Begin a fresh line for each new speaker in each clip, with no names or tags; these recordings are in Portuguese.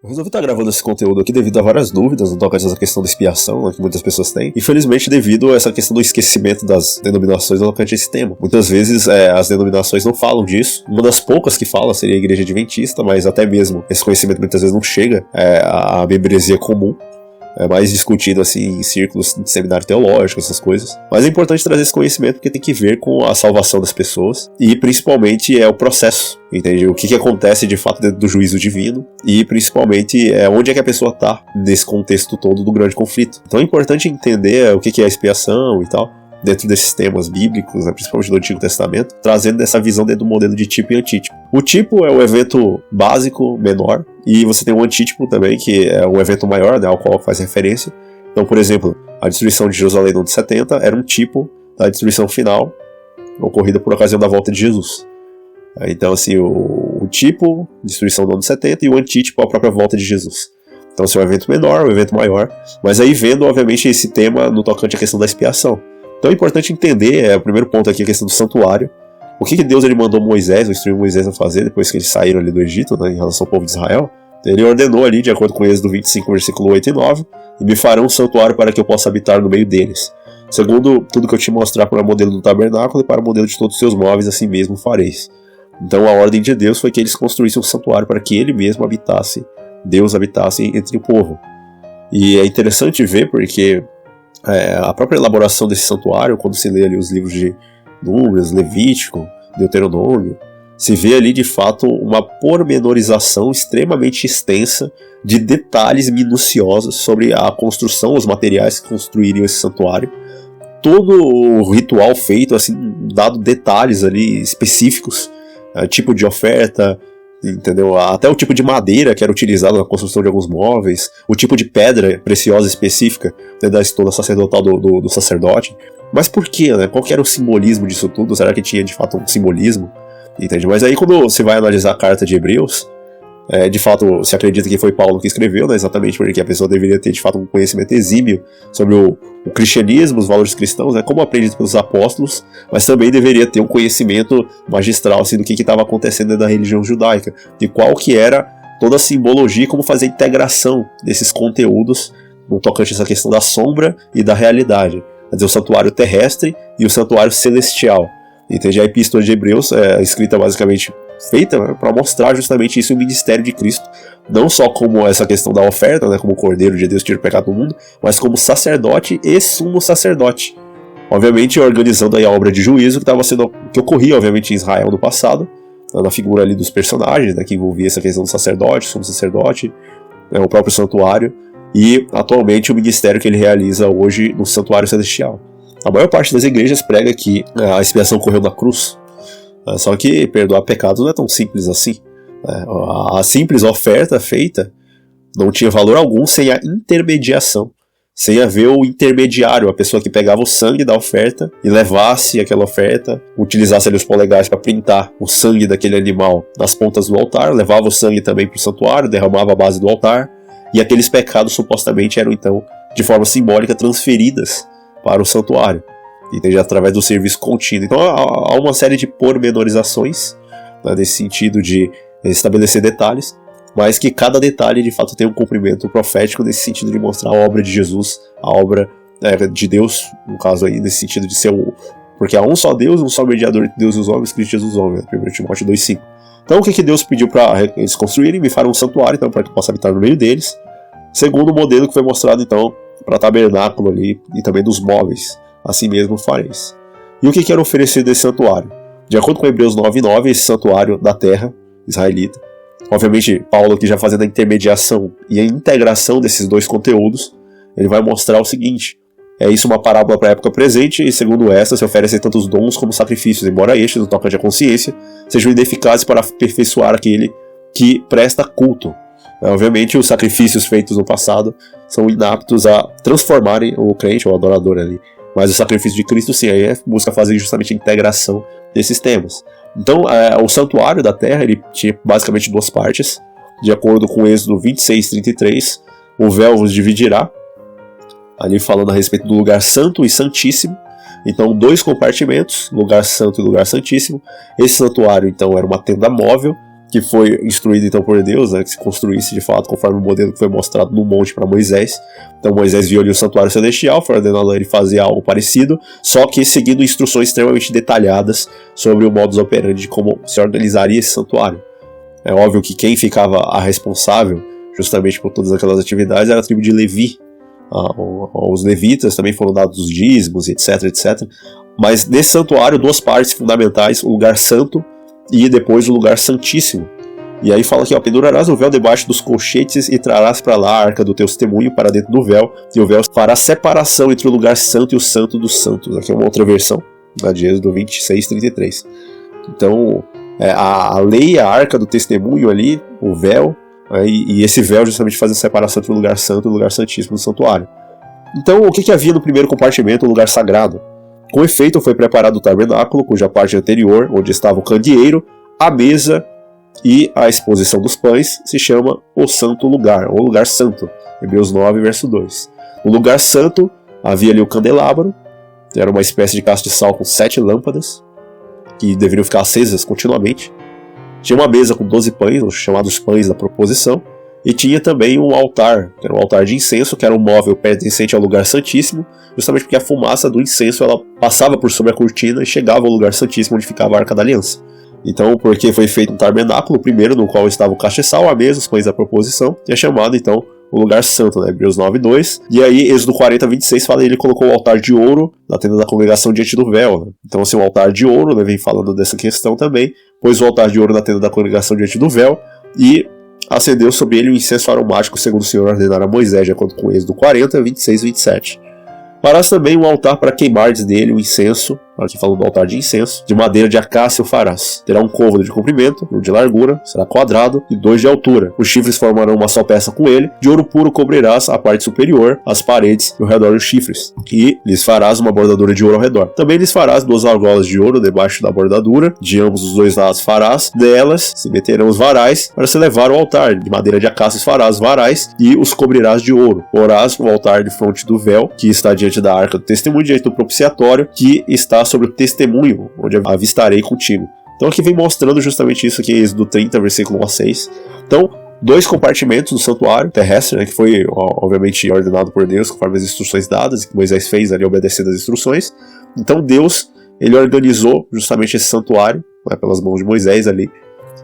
Eu resolvi estar gravando esse conteúdo aqui devido a várias dúvidas no tocante a essa questão da expiação, né, que muitas pessoas têm. Infelizmente, devido a essa questão do esquecimento das denominações no tocante a esse tema. Muitas vezes as denominações não falam disso. Uma das poucas que fala seria a Igreja Adventista, mas até mesmo esse conhecimento muitas vezes não chega à membresia comum. É mais discutido assim em círculos de seminário teológico, essas coisas. Mas é importante trazer esse conhecimento porque tem que ver com a salvação das pessoas e principalmente o processo, entende? O que acontece de fato dentro do juízo divino e principalmente onde é que a pessoa está nesse contexto todo do grande conflito. Então é importante entender o que é a expiação e tal, dentro desses temas bíblicos, né, principalmente do Antigo Testamento, trazendo essa visão dentro do modelo de tipo e antítipo. O tipo é o evento básico, menor, e você tem o antítipo também, que é um evento maior, né, ao qual faz referência. Então, por exemplo, a destruição de Jerusalém no ano de 70 era um tipo da destruição final, ocorrida por ocasião da volta de Jesus. Então, assim, o tipo, destruição do ano de 70, e o antítipo, a própria volta de Jesus. Então, assim, um evento menor, um evento maior, mas aí vendo, obviamente, esse tema no tocante à questão da expiação. Então é importante entender, o primeiro ponto aqui, a questão do santuário. O que Deus ele mandou Moisés, ou instruiu Moisés a fazer depois que eles saíram ali do Egito, né, em relação ao povo de Israel. Ele ordenou ali, de acordo com Êxodo 25, versículo 8 e 9, e me farão um santuário para que eu possa habitar no meio deles. Segundo tudo que eu te mostrar para o modelo do tabernáculo e para o modelo de todos os seus móveis, assim mesmo fareis. Então a ordem de Deus foi que eles construíssem um santuário para que ele mesmo habitasse, Deus habitasse entre o povo. E é interessante ver porque a própria elaboração desse santuário, quando se lê ali os livros de Números, Levítico, Deuteronômio, se vê ali de fato uma pormenorização extremamente extensa de detalhes minuciosos sobre a construção, os materiais que construiriam esse santuário. Todo o ritual feito, assim, dado detalhes ali específicos, tipo de oferta, entendeu? Até o tipo de madeira que era utilizado na construção de alguns móveis, o tipo de pedra preciosa específica, né, da estola sacerdotal do sacerdote. Mas por quê, né? Qual que era o simbolismo disso tudo? Será que tinha de fato um simbolismo? Entende? Mas aí quando você vai analisar a carta de Hebreus, de fato se acredita que foi Paulo que escreveu, né? Exatamente porque a pessoa deveria ter de fato um conhecimento exímio sobre o cristianismo, os valores cristãos, né, como aprendido pelos apóstolos, mas também deveria ter um conhecimento magistral assim, do que estava acontecendo da religião judaica, de qual que era toda a simbologia e como fazer a integração desses conteúdos no tocante a essa questão da sombra e da realidade. Quer dizer, o santuário terrestre e o santuário celestial. Entende? A epístola de Hebreus é escrita basicamente feita, né, para mostrar justamente isso, o ministério de Cristo, não só como essa questão da oferta, né, como o Cordeiro de Deus tira o pecado do mundo, mas como sacerdote e sumo sacerdote. Obviamente organizando aí a obra de juízo que ocorria obviamente em Israel no passado, na figura ali dos personagens, né, que envolvia essa questão do sacerdote, sumo sacerdote, o próprio santuário, e atualmente o ministério que ele realiza hoje no santuário celestial. A maior parte das igrejas prega que a expiação ocorreu na cruz, só que perdoar pecados não é tão simples assim. A simples oferta feita não tinha valor algum sem a intermediação, sem haver o intermediário, a pessoa que pegava o sangue da oferta e levasse aquela oferta, utilizasse ali os polegares para printar o sangue daquele animal nas pontas do altar, levava o sangue também para o santuário, derramava a base do altar, e aqueles pecados supostamente eram então, de forma simbólica, transferidas para o santuário, entende? Através do serviço contínuo. Então há uma série de pormenorizações, né, nesse sentido de estabelecer detalhes, mas que cada detalhe de fato tem um cumprimento profético nesse sentido de mostrar a obra de Jesus, a obra de Deus, no caso aí, nesse sentido de ser porque há um só Deus, um só mediador entre Deus e os homens, Cristo Jesus homem, 1 Timóteo 2,5. Então o que Deus pediu para eles construírem? Me farão um santuário, então, para que eu possa habitar no meio deles, segundo o modelo que foi mostrado então para tabernáculo ali e também dos móveis, assim mesmo fareis. E o que era oferecido desse santuário? De acordo com Hebreus 9,9, esse santuário da terra israelita, obviamente Paulo aqui já fazendo a intermediação e a integração desses dois conteúdos, ele vai mostrar o seguinte: é isso uma parábola para a época presente, e segundo esta se oferecem tantos dons como sacrifícios, embora estes, no tocante à consciência, sejam ineficazes para aperfeiçoar aquele que presta culto. Obviamente os sacrifícios feitos no passado são inaptos a transformarem o crente ou o adorador ali, mas o sacrifício de Cristo sim, aí busca fazer justamente a integração desses temas. Então o santuário da terra ele tinha basicamente duas partes. De acordo com Êxodo 26:33, o véu vos dividirá, ali falando a respeito do lugar santo e santíssimo. Então 2 compartimentos, lugar santo e lugar santíssimo. Esse santuário então era uma tenda móvel, que foi instruído então por Deus, né, que se construísse de fato conforme o modelo que foi mostrado no monte para Moisés. Então Moisés viu ali o santuário celestial, foi ordenado a ele fazer algo parecido, só que seguindo instruções extremamente detalhadas sobre o modus operandi de como se organizaria esse santuário. É óbvio que quem ficava a responsável justamente por todas aquelas atividades era a tribo de Levi. Os levitas também foram dados os dízimos, etc, etc. Mas nesse santuário, duas partes fundamentais: o lugar santo e depois o lugar santíssimo. E aí fala aqui, pendurarás o véu debaixo dos colchetes e trarás para lá a arca do teu testemunho para dentro do véu, e o véu fará separação entre o lugar santo e o santo dos santos. Aqui é uma outra versão, de Êxodo 26:33. Então, a lei, a arca do testemunho ali, o véu, e esse véu justamente faz a separação entre o lugar santo e o lugar santíssimo do santuário. Então, o que havia no primeiro compartimento, o lugar sagrado? Com efeito, foi preparado o tabernáculo, cuja parte anterior, onde estava o candeeiro, a mesa e a exposição dos pães, se chama o santo lugar, ou lugar santo, Hebreus 9, verso 2. No lugar santo, havia ali o candelabro, que era uma espécie de castiçal com 7 lâmpadas, que deveriam ficar acesas continuamente. Tinha uma mesa com 12 pães, os chamados pães da proposição, e tinha também um altar, que era um altar de incenso, que era um móvel pertencente ao lugar santíssimo, justamente porque a fumaça do incenso ela passava por sobre a cortina e chegava ao lugar santíssimo onde ficava a Arca da Aliança. Então, porque foi feito um tabernáculo, o primeiro no qual estava o castiçal, a mesa, os pães da proposição, que é chamado então o lugar santo, né? Hebreus 9:2. E aí, Êxodo 40:26 fala que ele colocou o altar de ouro na tenda da congregação diante do véu, né? Então, assim, o altar de ouro, né, vem falando dessa questão também, pôs o altar de ouro na tenda da congregação diante do véu e acendeu sobre ele o incenso aromático, segundo o Senhor ordenara a Moisés, de acordo com Êxodo 40:26-27. Farás também um altar para queimares nele o incenso, aqui falando do altar de incenso, de madeira de acácia o farás. Terá um côvado de comprimento, um de largura, será quadrado e 2 de altura. Os chifres formarão uma só peça com ele. De ouro puro cobrirás a parte superior, as paredes e ao redor dos chifres. E lhes farás uma bordadura de ouro ao redor. Também lhes farás 2 argolas de ouro debaixo da bordadura, de ambos os 2 lados farás. Delas se meterão os varais para se levar ao altar. De madeira de acácia farás varais e os cobrirás de ouro. Porás o altar de fronte do véu, que está diante da arca do testemunho, diante do propiciatório, que está sobre o testemunho, onde avistarei contigo. Então aqui vem mostrando justamente isso aqui em Êxodo 30, versículo 1 a 6. Então, 2 compartimentos do santuário terrestre, né, que foi obviamente ordenado por Deus, conforme as instruções dadas, que Moisés fez ali obedecendo as instruções. Então Deus, ele organizou justamente esse santuário, né, pelas mãos de Moisés ali.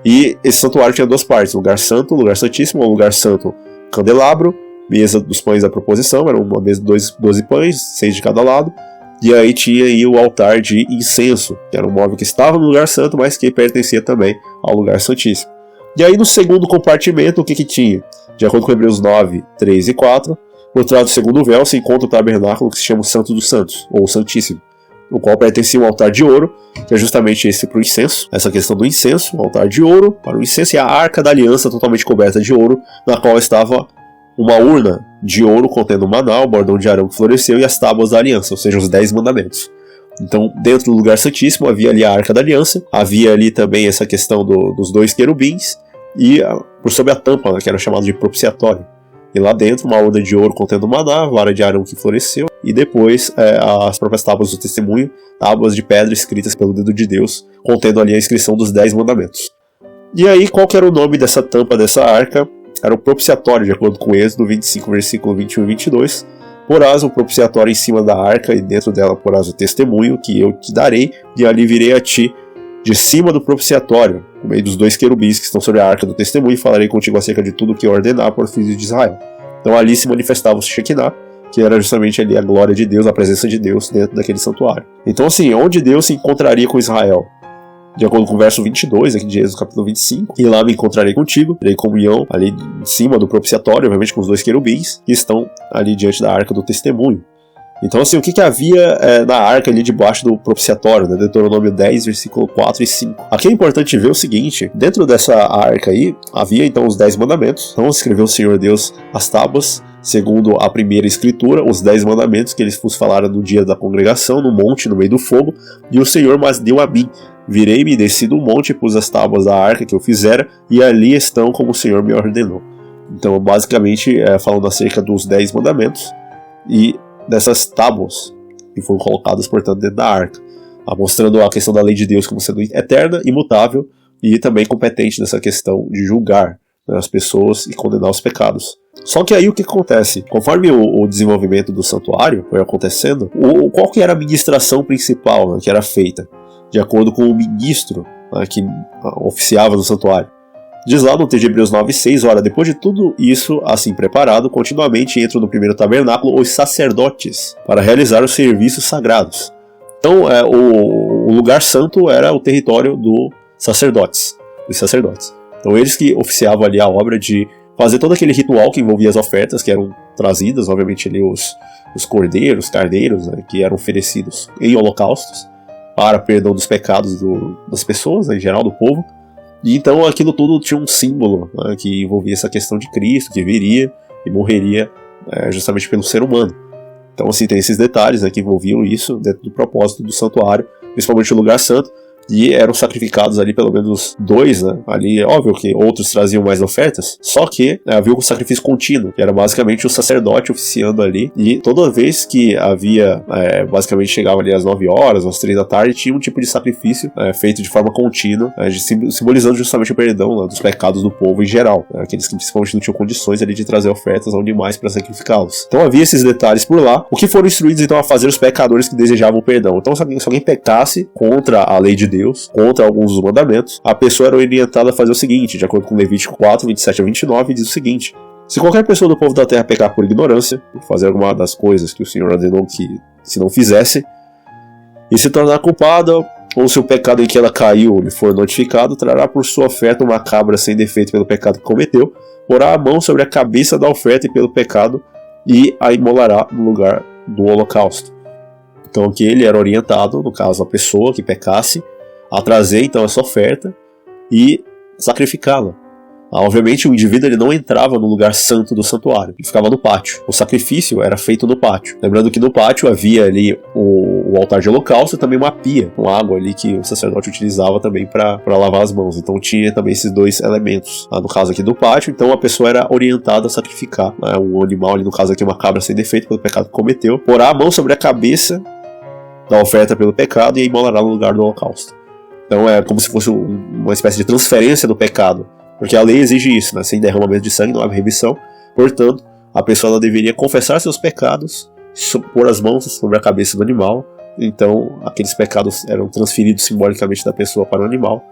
E esse santuário tinha 2 partes, o lugar santo, o lugar santíssimo, o lugar santo, candelabro, mesa dos pães da proposição, era uma mesa de 12 pães, 6 de cada lado. E aí tinha aí o altar de incenso, que era um móvel que estava no lugar santo, mas que pertencia também ao lugar santíssimo. E aí no segundo compartimento, o que tinha? De acordo com Hebreus 9, 3 e 4, por trás do segundo véu se encontra o tabernáculo que se chama o Santo dos Santos, ou Santíssimo, o qual pertencia um altar de ouro, que é justamente esse para o incenso, essa questão do incenso, o altar de ouro para o incenso, e a Arca da Aliança totalmente coberta de ouro, na qual estava uma urna de ouro contendo o maná, o bordão de Arão que floresceu e as tábuas da aliança, ou seja, os 10 mandamentos. Então, dentro do lugar santíssimo havia ali a Arca da Aliança, havia ali também essa questão dos 2 querubins e por sobre a tampa, né, que era chamado de propiciatório. E lá dentro uma urna de ouro contendo o maná, a vara de Arão que floresceu e depois as próprias tábuas do testemunho, tábuas de pedra escritas pelo dedo de Deus, contendo ali a inscrição dos 10 mandamentos. E aí, qual que era o nome dessa tampa dessa arca? Era o propiciatório, de acordo com Êxodo 25, versículo 21 e 22. Porás o propiciatório em cima da arca, e dentro dela porás o testemunho que eu te darei, e ali virei a ti, de cima do propiciatório, no meio dos 2 querubins que estão sobre a arca do testemunho, e falarei contigo acerca de tudo que eu ordenar por filhos de Israel. Então ali se manifestava o Shekinah, que era justamente ali a glória de Deus, a presença de Deus dentro daquele santuário. Então assim, onde Deus se encontraria com Israel? De acordo com o verso 22, aqui de Êxodo capítulo 25, e lá me encontrarei contigo, terei comunhão ali em cima do propiciatório, obviamente com os 2 querubins, que estão ali diante da arca do testemunho. Então assim, o que havia na arca ali debaixo do propiciatório, né? Deuteronômio 10, versículo 4 e 5. Aqui é importante ver o seguinte, dentro dessa arca aí, havia então os 10 mandamentos, então escreveu o Senhor Deus as tábuas, segundo a primeira escritura, os 10 mandamentos que eles vos falaram no dia da congregação, no monte, no meio do fogo, e o Senhor mas deu a mim. Virei-me, desci do monte, pus as tábuas da arca que eu fizera, e ali estão como o Senhor me ordenou. Então, basicamente, falando acerca dos 10 mandamentos e dessas tábuas que foram colocadas, portanto, dentro da arca, mostrando a questão da lei de Deus como sendo eterna, imutável, e também competente nessa questão de julgar, né, as pessoas e condenar os pecados. Só que aí o que acontece? Conforme o desenvolvimento do santuário foi acontecendo, qual que era a administração principal, né, que era feita? De acordo com o ministro, né, que oficiava no santuário. Diz lá no texto de Hebreus 9:6, ora, depois de tudo isso assim preparado, continuamente entram no primeiro tabernáculo os sacerdotes para realizar os serviços sagrados. Então o lugar santo era o território dos sacerdotes. Então eles que oficiavam ali a obra de fazer todo aquele ritual que envolvia as ofertas, que eram trazidas, obviamente, ali os cordeiros, carneiros, né, que eram oferecidos em holocaustos, para perdão dos pecados das pessoas, né, em geral, do povo. E então aquilo tudo tinha um símbolo, né, que envolvia essa questão de Cristo, que viria e morreria justamente pelo ser humano. Então, assim, tem esses detalhes, né, que envolviam isso dentro do propósito do santuário, principalmente o lugar santo. E eram sacrificados ali pelo menos 2, né? Ali é óbvio que outros traziam mais ofertas, só que havia um sacrifício contínuo, que era basicamente o sacerdote oficiando ali, e toda vez que havia, basicamente chegava ali às 9 horas, às 3 da tarde, tinha um tipo de sacrifício feito de forma contínua, simbolizando justamente o perdão, né, dos pecados do povo em geral, né, aqueles que principalmente não tinham condições ali de trazer ofertas a animais para sacrificá-los. Então havia esses detalhes por lá, o que foram instruídos então a fazer os pecadores que desejavam perdão. Então se alguém pecasse contra a lei de Deus, contra alguns dos mandamentos, a pessoa era orientada a fazer o seguinte, de acordo com Levítico 4, 27 a 29, diz o seguinte: se qualquer pessoa do povo da terra pecar por ignorância, fazer alguma das coisas que o Senhor ordenou que se não fizesse, e se tornar culpada, ou se o pecado em que ela caiu lhe for notificado, trará por sua oferta uma cabra sem defeito pelo pecado que cometeu, porá a mão sobre a cabeça da oferta e pelo pecado, e a imolará no lugar do holocausto. Então que ele era orientado, no caso a pessoa que pecasse, a trazer então essa oferta e sacrificá-la. Obviamente o indivíduo ele não entrava no lugar santo do santuário, ele ficava no pátio. O sacrifício era feito no pátio. Lembrando que no pátio havia ali o altar de holocausto e também uma pia com água ali que o sacerdote utilizava também para lavar as mãos. Então tinha também esses dois elementos. No caso aqui do pátio, então a pessoa era orientada a sacrificar, né, um animal ali, no caso aqui uma cabra sem defeito pelo pecado que cometeu, porá a mão sobre a cabeça da oferta pelo pecado e a imolará no lugar do holocausto. Então é como se fosse uma espécie de transferência do pecado, porque a lei exige isso, né? Sem derramamento de sangue não há remissão. Portanto, a pessoa ela deveria confessar seus pecados, pôr as mãos sobre a cabeça do animal. Então aqueles pecados eram transferidos simbolicamente da pessoa para o animal,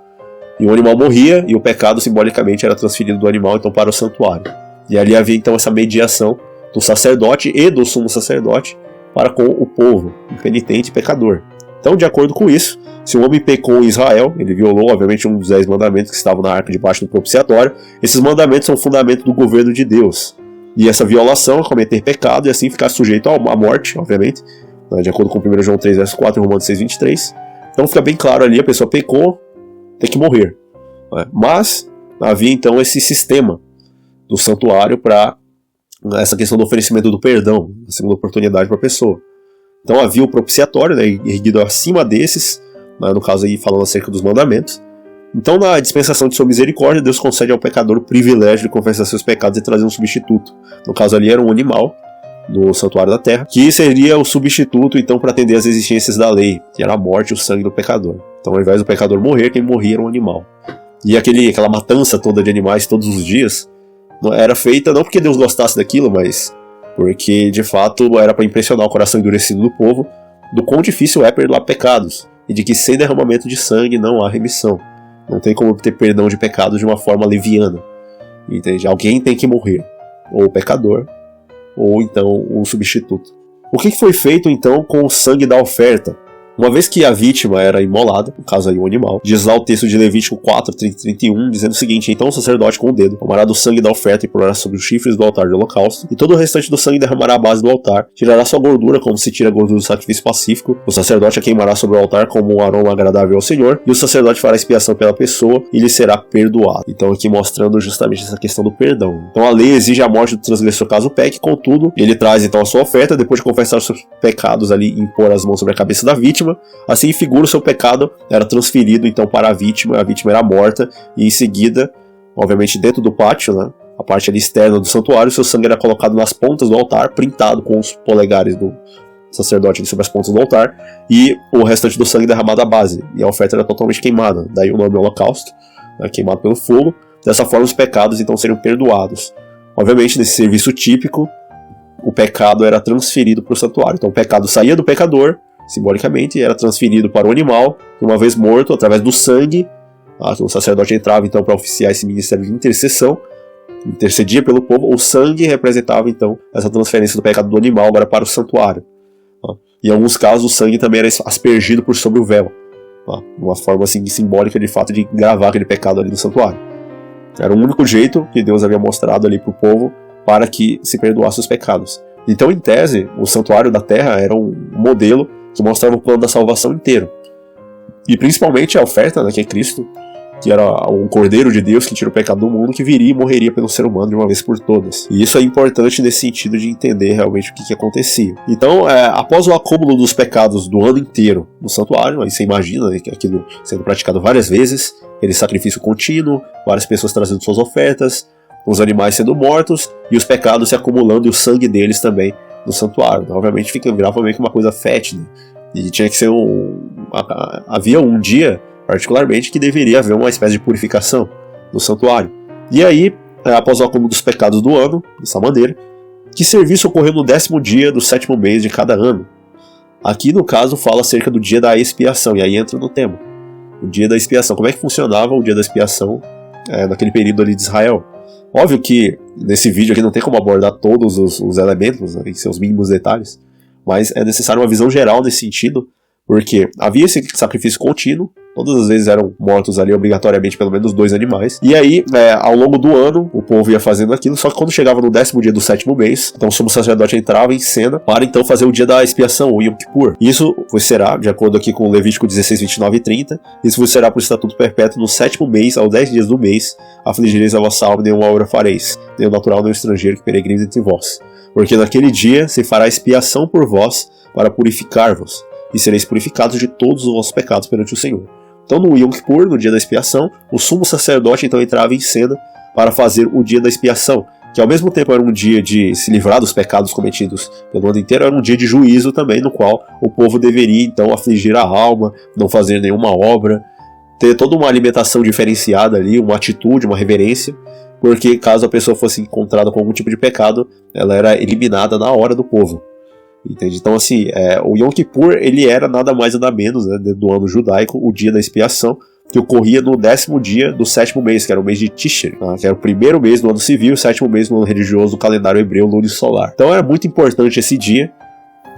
e o animal morria e o pecado simbolicamente era transferido do animal então para o santuário. E ali havia então essa mediação do sacerdote e do sumo sacerdote para com o povo, o penitente e pecador. Então, de acordo com isso, se um homem pecou em Israel, ele violou, obviamente, um dos 10 mandamentos que estavam na arca debaixo do propiciatório. Esses mandamentos são o fundamento do governo de Deus. E essa violação é cometer pecado e assim ficar sujeito à morte, obviamente, de acordo com 1 João 3, verso 4 e Romanos 6, 23. Então fica bem claro ali, a pessoa pecou, tem que morrer. Mas havia então esse sistema do santuário para essa questão do oferecimento do perdão, a segunda oportunidade para a pessoa. Então havia o propiciatório, né, erguido acima desses, no caso aí falando acerca dos mandamentos. Então na dispensação de sua misericórdia, Deus concede ao pecador o privilégio de confessar seus pecados e trazer um substituto. No caso ali era um animal no santuário da terra, que seria o substituto então para atender às exigências da lei, que era a morte e o sangue do pecador. Então ao invés do pecador morrer, quem morria era um animal. E aquela matança toda de animais todos os dias era feita não porque Deus gostasse daquilo, mas porque de fato era para impressionar o coração endurecido do povo do quão difícil é perdoar pecados, e de que sem derramamento de sangue não há remissão. Não tem como ter perdão de pecados de uma forma leviana. Entende? Alguém tem que morrer, ou o pecador, ou então um substituto. O que foi feito então com o sangue da oferta? Uma vez que a vítima era imolada, no caso aí o animal, diz lá o texto de Levítico 4, 30 e 31, dizendo o seguinte: então o sacerdote com o dedo tomará do sangue da oferta e porá sobre os chifres do altar de holocausto, e todo o restante do sangue derramará à base do altar, tirará sua gordura como se tira a gordura do sacrifício pacífico, o sacerdote a queimará sobre o altar como um aroma agradável ao Senhor, e o sacerdote fará expiação pela pessoa e lhe será perdoado. Então aqui mostrando justamente essa questão do perdão. Então a lei exige a morte do transgressor caso peque, contudo, ele traz então a sua oferta, depois de confessar os seus pecados ali e impor as mãos sobre a cabeça da vítima. Assim figura o seu pecado, era transferido então para a vítima era morta, e em seguida, obviamente dentro do pátio, né, a parte ali externa do santuário, seu sangue era colocado nas pontas do altar, printado com os polegares do sacerdote ali sobre as pontas do altar, e o restante do sangue derramado à base, e a oferta era totalmente queimada, daí o nome holocausto. queimado pelo fogo. Dessa forma, os pecados então seriam perdoados. Obviamente, nesse serviço típico, o pecado era transferido para o santuário. Então, o pecado saía do pecador, simbolicamente, e era transferido para o animal, que uma vez morto, através do sangue, o sacerdote entrava então para oficiar esse ministério de intercessão, intercedia pelo povo. O sangue representava então essa transferência do pecado do animal agora para o santuário. Em alguns casos, o sangue também era aspergido por sobre o véu, uma forma assim simbólica de fato de gravar aquele pecado ali no santuário. Era o único jeito que Deus havia mostrado ali para o povo para que se perdoasse os pecados. Então, em tese, o santuário da terra era um modelo que mostrava o plano da salvação inteiro. E principalmente a oferta, que é Cristo, que era o Cordeiro de Deus que tira o pecado do mundo, que viria e morreria pelo ser humano de uma vez por todas. E isso é importante nesse sentido de entender realmente o que acontecia. Então, após o acúmulo dos pecados do ano inteiro no santuário, aí você imagina aquilo sendo praticado várias vezes, aquele sacrifício contínuo, várias pessoas trazendo suas ofertas, os animais sendo mortos e os pecados se acumulando e o sangue deles também no santuário. Então, obviamente virava meio que uma coisa fétida. E tinha que ser havia um dia, particularmente, que deveria haver uma espécie de purificação no santuário. E aí, após o acúmulo dos pecados do ano, dessa maneira, que serviço ocorreu no 10º dia do 7º mês de cada ano. Aqui, no caso, fala acerca do dia da expiação, e aí entra no tema. O dia da expiação. Como é que funcionava o dia da expiação naquele período ali de Israel? Óbvio que nesse vídeo aqui não tem como abordar todos os elementos, em seus mínimos detalhes, mas é necessário uma visão geral nesse sentido, porque havia esse sacrifício contínuo, todas as vezes eram mortos ali obrigatoriamente pelo menos 2 animais, e aí ao longo do ano o povo ia fazendo aquilo, só que quando chegava no 10º dia do 7º mês, então o sumo sacerdote entrava em cena para então fazer o dia da expiação, o Yom Kippur. Isso será, de acordo aqui com Levítico 16, 29 e 30, isso será por estatuto perpétuo no 7º mês, aos 10 dias do mês, afligireis a vossa alma, nenhuma obra fareis, nem o natural nem o estrangeiro que peregrina entre vós. Porque naquele dia se fará expiação por vós para purificar-vos, e sereis purificados de todos os vossos pecados perante o Senhor. Então no Yom Kippur, no dia da expiação, o sumo sacerdote então entrava em cena para fazer o dia da expiação, que ao mesmo tempo era um dia de se livrar dos pecados cometidos pelo ano inteiro, era um dia de juízo também, no qual o povo deveria então afligir a alma, não fazer nenhuma obra, ter toda uma alimentação diferenciada ali, uma atitude, uma reverência, porque caso a pessoa fosse encontrada com algum tipo de pecado, ela era eliminada na hora do povo. Entende? Então, assim, o Yom Kippur, ele era nada mais nada menos, do ano judaico, o dia da expiação, que ocorria no 10º dia do 7º mês, que era o mês de Tishrei, que era o primeiro mês do ano civil e o 7º mês do ano religioso do calendário hebreu lunisolar. Então era muito importante esse dia,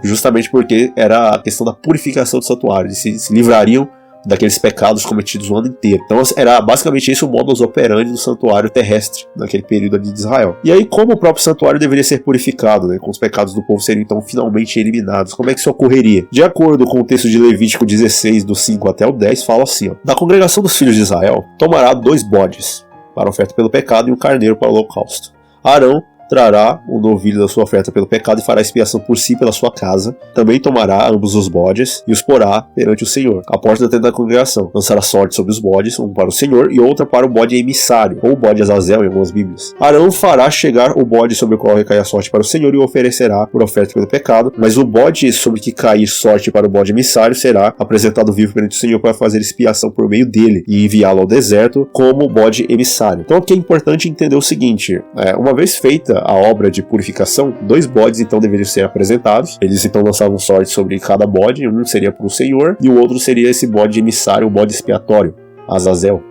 justamente porque era a questão da purificação do santuário, eles se livrariam daqueles pecados cometidos o ano inteiro. Então era basicamente esse o modus operandi do santuário terrestre, naquele período ali de Israel. E aí, como o próprio santuário deveria ser purificado, com os pecados do povo seriam então finalmente eliminados, como é que isso ocorreria? De acordo com o texto de Levítico 16, do 5 até o 10, fala assim, da congregação dos filhos de Israel, tomará 2 bodes para oferta pelo pecado e um carneiro para o holocausto. Arão trará o novilho da sua oferta pelo pecado e fará expiação por si pela sua casa. Também tomará ambos os bodes e os porá perante o Senhor, à porta da tenda da congregação. Lançará sorte sobre os bodes, um para o Senhor e outra para o bode emissário, ou o bode Azazel em algumas bíblias. Arão fará chegar o bode sobre o qual recai a sorte para o Senhor e o oferecerá por oferta pelo pecado, mas o bode sobre que cair sorte para o bode emissário será apresentado vivo perante o Senhor para fazer expiação por meio dele e enviá-lo ao deserto como bode emissário. Então aqui é importante entender o seguinte, uma vez feita a obra de purificação, 2 bodes então deveriam ser apresentados. Eles então lançavam sorte sobre cada bode, um seria para o Senhor e o outro seria esse bode emissário, o bode expiatório, Azazel.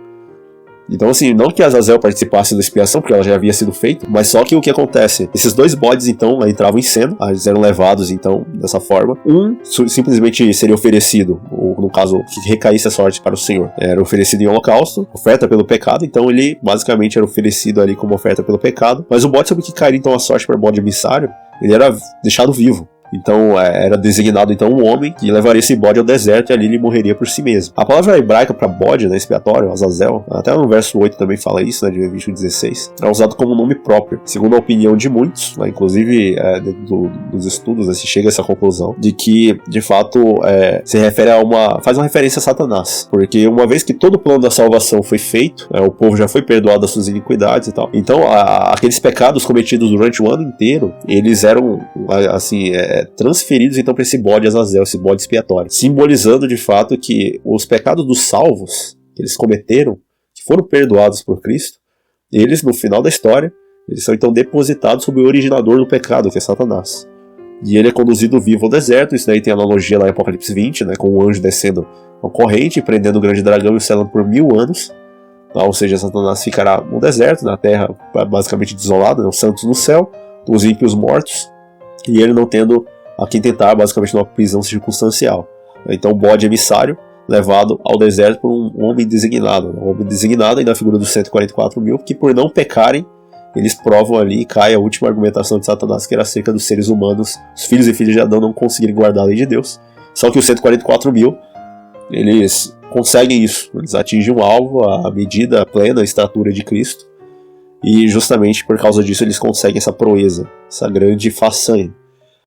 Então, assim, não que Azazel participasse da expiação, porque ela já havia sido feita, mas só que o que acontece? Esses 2 bodes, então, entravam em cena, eles eram levados, então, dessa forma. Um simplesmente seria oferecido, ou no caso, que recaísse a sorte para o Senhor. Era oferecido em holocausto, oferta pelo pecado, então ele basicamente era oferecido ali como oferta pelo pecado. Mas o bode sobre que cairia, então, a sorte para o bode emissário, ele era deixado vivo. Então era designado então um homem que levaria esse bode ao deserto e ali ele morreria por si mesmo. A palavra hebraica para bode, expiatório, Azazel, até no verso 8 também fala isso, de Levítico 16, é usado como nome próprio. Segundo a opinião de muitos, inclusive dos estudos, se chega a essa conclusão de que, de fato, se refere faz uma referência a Satanás. Porque uma vez que todo o plano da salvação foi feito, o povo já foi perdoado das suas iniquidades e tal. Então, aqueles pecados cometidos durante o ano inteiro, eles eram, assim, transferidos então para esse bode Azazel, esse bode expiatório, simbolizando de fato que os pecados dos salvos que eles cometeram, que foram perdoados por Cristo, eles, no final da história, eles são então depositados sob o originador do pecado, que é Satanás. E ele é conduzido vivo ao deserto. Isso daí tem analogia lá em Apocalipse 20, né, com o anjo descendo uma corrente, prendendo o grande dragão e o selando por 1000 anos. Ou seja, Satanás ficará no deserto, na terra basicamente desolada, né, os santos no céu, os ímpios mortos, e ele não tendo a quem tentar, basicamente numa prisão circunstancial. Então o bode emissário, levado ao deserto por um homem designado. Um homem designado, e na figura dos 144 mil, que por não pecarem, eles provam ali e cai a última argumentação de Satanás, que era acerca dos seres humanos, os filhos e filhas de Adão não conseguirem guardar a lei de Deus. Só que os 144 mil, eles conseguem isso, eles atingem um alvo, a medida, a plena estatura de Cristo, e justamente por causa disso eles conseguem essa proeza, essa grande façanha.